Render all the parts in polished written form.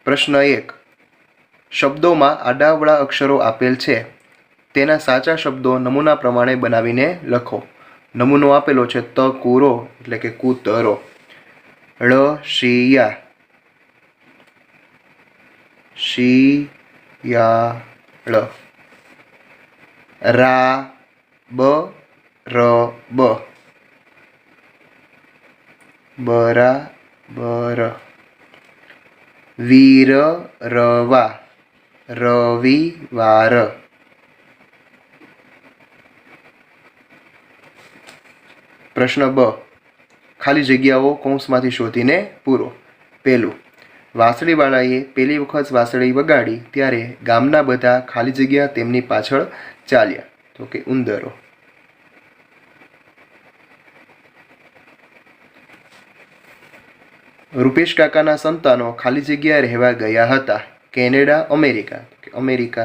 प्रश्न 1 शब्दों में आडावड़ा अक्षरों आपेल छे तेना साचा शब्दों नमूना प्रमाणे बनावीने लखो। नमूनो आपेलो छे तकुरो एटले के कूतरो, ळशिया शियाळ, राबरब बराबर, वीररवा रविवार। प्रश्न ब खाली जग्याओ कौंसमांथी शोधीने पूरो। पेलू वासळीवाळाए पेली वखत वासળી वगाड़ी त्यारे गामना बधा खाली जग्या तेमनी पाछळ चाल्या तो के उंदरो। रूपेश काकाना संतानो खाली जग्या रहेवा गया हता केनेडा अमेरिका अमेरिका।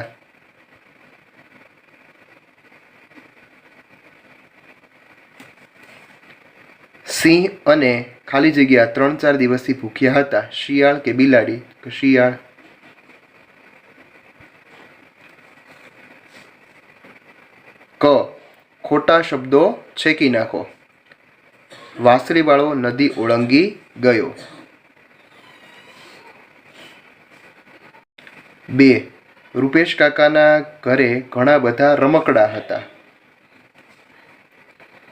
सिंह अने खाली जग्या 3-4 दिवसथी भूख्या हता शियाळ के बिलाड़ी शियाळ। क खोटा शब्दों छेकी नाखो। वासळीवाळो नदी ओळंगी गयो। 2 रूपेश काकाना घरे घणा बधा रमकड़ा हता।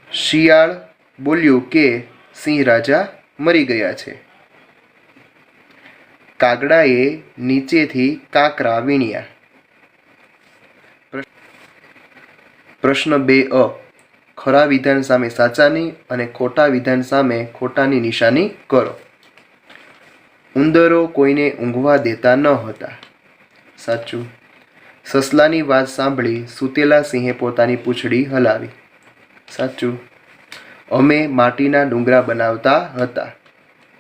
शियाळ बोल्યું के सिंह राजा मरी गया छे। कागड़ाए नीचेथी काकरा वीण्या। प्रश्न 2 खरा विधान सामे साचानी अने खोटा विधान सामे खोटानी निशानी करो। उंदरो कोईने ऊंघवा देता न हता। साचुं। ससलानी वात सांभळी सूतेला सिंहे पोतानी पूंछड़ी हलावी। साचुं। अमे माटीना डूंगरा बनावता हता।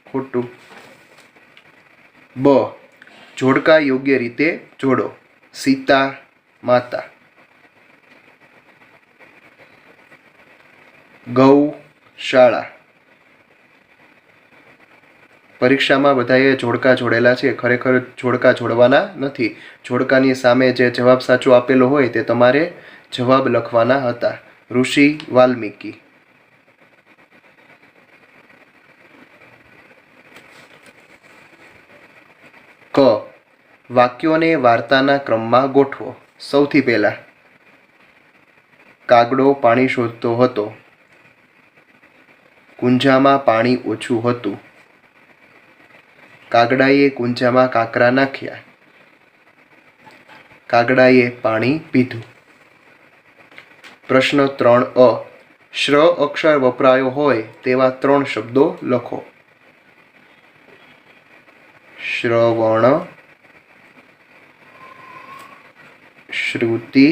खोटुं। ब जोड़का योग्य रीते जोड़ो। सीता माता, गौशाला। परीक्षा में बधाए जोड़का जोड़ेला छे, खरेखर जोड़का जोड़वाना नथी। जोड़कानी सामे जे जवाब साचो आपेलो होय ते तमारे जवाब लखवाना हता। ऋषि वाल्मीकि। क वाक्योने वार्ताना क्रममां गोठवो। सौथी पहेला कागड़ो पाणी शोधतो हतो। कूंजामां पाणी ओछुं हतुं। कागड़ाए कूंजामां काकरा नाख्या। कागड़ाए पाणी पीधुं। प्रश्न 3 श्र अक्षर वपरायो होय तेवा 3 शब्दों लखो। श्रवण, श्रुति,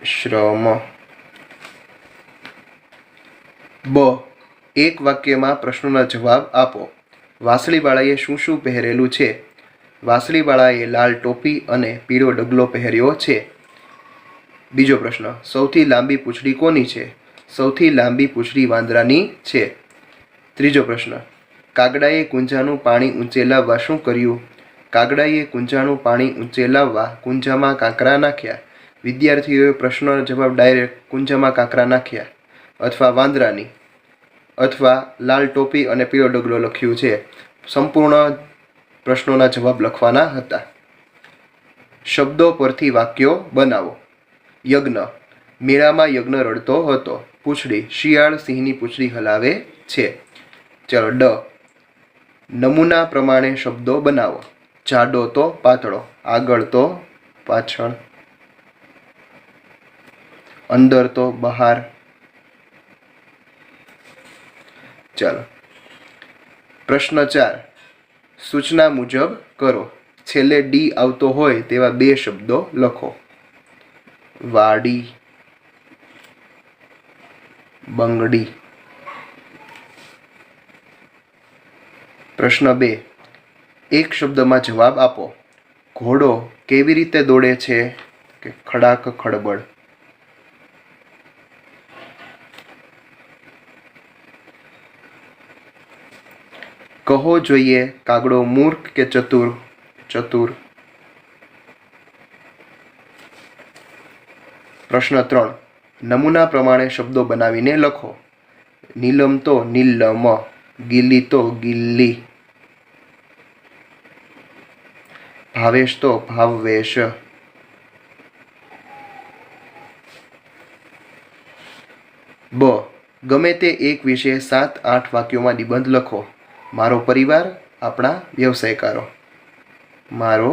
श्रम। ब एक वाक्य में प्रश्नों जवाब आपो। वासळीवाळाए शुं शुं पहेरेलुं छे? वासळीवाळाए लाल टोपी अने पीळो डगलो पहेर्यो छे। बीजो प्रश्न सौथी लांबी पूंछड़ी कोनी छे? सौथी लांबी पूंछड़ी वांदरानी छे। त्रीजो प्रश्न कागड़ाए कूंजानुं पाणी ऊंचे लाववा शुं कर्युं? कागड़ाए कूंजानुं पाणी ऊंचे लाववा कूंजामां काकरा नाख्या। विद्यार्थीओए प्रश्ननो जवाब डायरेक्ट कूंजामां काकरा नाख्या अथवा वांदरानी अथवा लाल टोपी अने पीळो डगलो लख्युं छे। संपूर्ण प्रश्नोना जवाब लखवाना हता। शब्दों परथी वाक्यो बनावो। यज्ञ मेळामां यज्ञ रड़तो हतो। पूंछड़ी शियाळ सिंहनी पूंछड़ी हलावे छे। चलो ड नमूना प्रमाणे शब्दों बनावो। जाडो तो पातळो, आगळ तो पाछळ, अंदर तो बहार। चलो प्रश्न 4 सूचना मुजब करो। छेल्ले डी आवतो होय तेवा 2 शब्दों लखो। वाड़ी, बंगड़ी। प्रश्न 2 एक शब्द में जवाब आपो। घोड़ो केवी रीते दौड़े छे? के खड़ाक खड़बड़। क કહો જોઈએ કાગડો મૂર્ખ કે ચતુર? ચતુર. પ્રશ્ન 3. નમૂના પ્રમાણે શબ્દો બનાવીને લખો. નીલમ તો નીલમ, ગીલી તો ગિલ્લી, ભાવેશ તો ભાવવેશ. બ. ગમે તે એક વિશે 7-8 વાક્યોમાં નિબંધ લખો. મારો પરિવાર, આપણા વ્યવસાયકારો. મારો